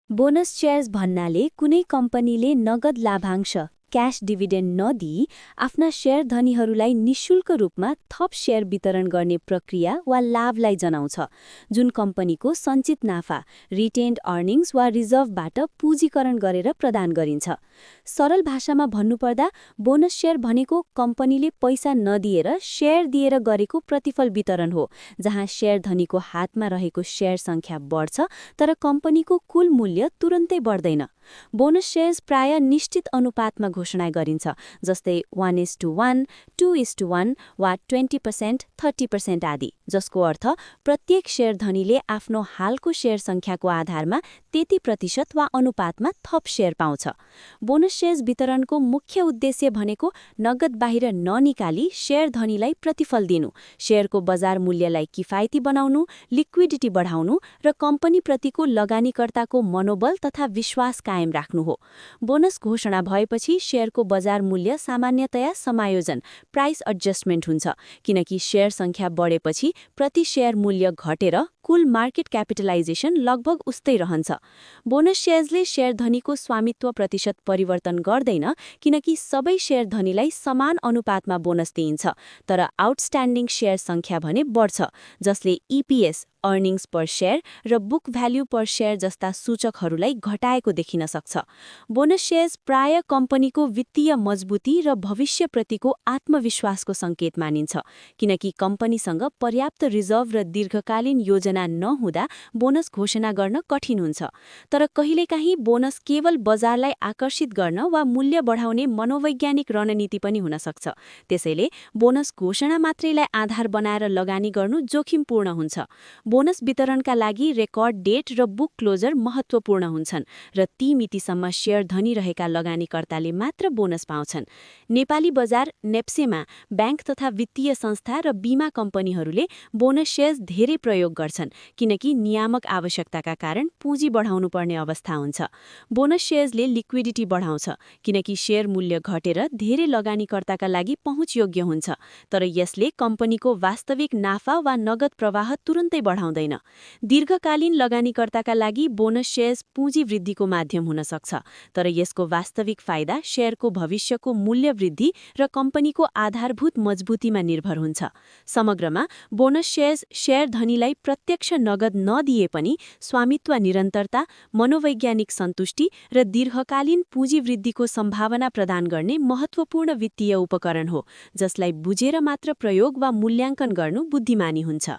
Bonus shares भन्नाले कुनै कम्पनीले नगद लाभांश क्याश डिभिडेन्ड नदिई आफ्ना शेयर धनीहरूलाई निशुल्क रूपमा थप शेयर वितरण गर्ने प्रक्रिया वा लाभलाई जनाउँछ, जुन कम्पनीको सञ्चित नाफा, रिटेन्ड अर्निङ्स वा रिजर्भबाट पुँजीकरण गरेर प्रदान गरिन्छ। सरल भाषामा भन्नुपर्दा बोनस शेयर भनेको कम्पनीले पैसा नदिएर शेयर दिएर गरेको प्रतिफल वितरण हो, जहाँ शेयर धनीको हातमा रहेको शेयर सङ्ख्या बढ्छ तर कम्पनीको कुल मूल्य तुरन्तै बढ्दैन। बोनस शेयर्स प्राय निश्चित अनुपातमा घोषणा गरिन्छ, जस्तै 1:1, 2:1 वा 20%, 30% आदि, जसको अर्थ प्रत्येक शेयर धनीले आफ्नो हालको शेयर सङ्ख्याको आधारमा त्यति प्रतिशत वा अनुपातमा थप शेयर पाउँछ। बोनस शेयर्स वितरणको मुख्य उद्देश्य भनेको नगद बाहिर ननिकाली शेयर धनीलाई प्रतिफल दिनु, शेयरको बजार मूल्यलाई किफायती बनाउनु, लिक्विडिटी बढाउनु र कम्पनीप्रतिको लगानीकर्ताको मनोबल तथा विश्वास कायम राख्नु हो। बोनस घोषणा भएपछि शेयरको बजार मूल्य सामान्यतया समायोजन प्राइस एडजस्टमेन्ट हुन्छ, किनकि शेयर सङ्ख्या बढेपछि प्रति शेयर मूल्य घटेर कुल मार्केट क्यापिटलाइजेसन लगभग उस्तै रहन्छ। बोनस शेयर्सले शेयर धनीको स्वामित्व प्रतिशत परिवर्तन गर्दैन, किनकि सबै शेयर धनीलाई समान अनुपातमा बोनस दिइन्छ, तर आउटस्ट्यान्डिङ शेयर सङ्ख्या भने बढ्छ, जसले इपिएस अर्निङ्स पर शेयर र बुक भ्याल्यु पर शेयर जस्ता सूचकहरूलाई घटाएको देखिन सक्छ। बोनस शेयर्स प्राय कम्पनीको वित्तीय मजबुती र भविष्यप्रतिको आत्मविश्वासको सङ्केत मानिन्छ, किनकि कम्पनीसँग पर्याप्त रिजर्भ र दीर्घकालीन योजना नहुँदा बोनस घोषणा गर्न कठिन हुन्छ। तर कहिलेकाहीँ बोनस केवल बजारलाई आकर्षित गर्न वा मूल्य बढाउने मनोवैज्ञानिक रणनीति पनि हुन सक्छ। त्यसैले बोनस घोषणा मात्रैलाई आधार बनाएर लगानी गर्नु जोखिमपूर्ण हुन्छ। बोनस वितरणका लागि रेकर्ड डेट र बुक क्लोजर महत्त्वपूर्ण हुन्छन् र ती मितिसम्म शेयर धनी रहेका लगानीकर्ताले मात्र बोनस पाउँछन्। नेपाली बजार नेप्सेमा ब्याङ्क तथा वित्तीय संस्था र बीमा कम्पनीहरूले बोनस शेयर्स धेरै प्रयोग गर्छन्, किनकि नियामक आवश्यकताका कारण पुँजी बढाउनु पर्ने अवस्था हुन्छ। बोनस शेयर्सले लिक्विडिटी बढाउँछ, किनकि शेयर मूल्य घटेर धेरै लगानीकर्ताका लागि पहुँचयोग्य हुन्छ, तर यसले कम्पनीको वास्तविक नाफा वा नगद प्रवाह तुरन्तै बढाउँदैन। दीर्घकालीन लगानीकर्ताका लागि बोनस शेयर्स पुँजी वृद्धिको माध्यम हुन सक्छ, तर यसको वास्तविक फाइदा शेयरको भविष्यको मूल्य वृद्धि र कम्पनीको आधारभूत मजबुतीमा निर्भर हुन्छ। समग्रमा बोनस शेयर्स शेयर धनीलाई प्रत्यक्ष नगद नदिए पनि स्वामित्व निरन्तरता, मनोवैज्ञानिक सन्तुष्टि र दीर्घकालीन पुँजी वृद्धिको सम्भावना प्रदान गर्ने महत्त्वपूर्ण वित्तीय उपकरण हो, जसलाई बुझेर मात्र प्रयोग वा मूल्याङ्कन गर्नु बुद्धिमानी हुन्छ।